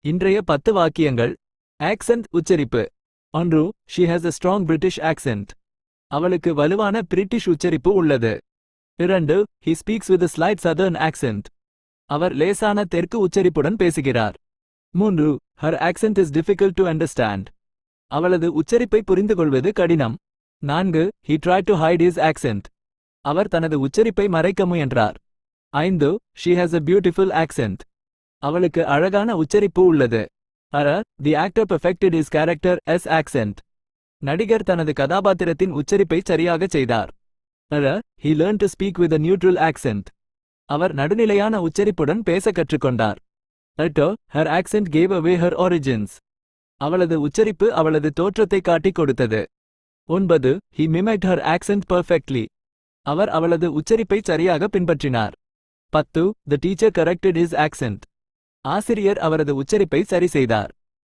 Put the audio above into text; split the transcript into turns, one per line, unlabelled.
இன்றைய 10 வாக்கியங்கள். ஆக்சென்ட் உச்சரிப்பு. 1. She has a strong British accent. அவளுக்கு வலுவான பிரிட்டிஷ் உச்சரிப்பு உள்ளது. 2. He speaks with a slight southern accent. அவர் லேசான தெற்கு உச்சரிப்புடன் பேசுகிறார். 3. Her accent is difficult to understand. அவளது உச்சரிப்பை புரிந்துகொள்வது கடினம். 4. He tried to hide his accent. அவர் தனது உச்சரிப்பை மறைக்க முயன்றார். 5. She has a beautiful accent. அவளுக்கு அழகான உச்சரிப்பு உள்ளது. 6. The actor perfected his character's accent. நடிகர் தனது கதாபாத்திரத்தின் உச்சரிப்பை சரியாக செய்தார். 7. He learned to speak with a neutral accent. அவர் நடுநிலையான உச்சரிப்புடன் பேச கற்றுக்கொண்டார். 8. Her accent gave away her origins. அவளது உச்சரிப்பு அவளது தோற்றத்தை காட்டிக் கொடுத்தது. 9. He mimicked her accent perfectly. அவர் அவளது உச்சரிப்பை சரியாக பின்பற்றினார். 10. The teacher corrected his accent. ஆசிரியர் அவரது உச்சரிப்பை சரி செய்தார்.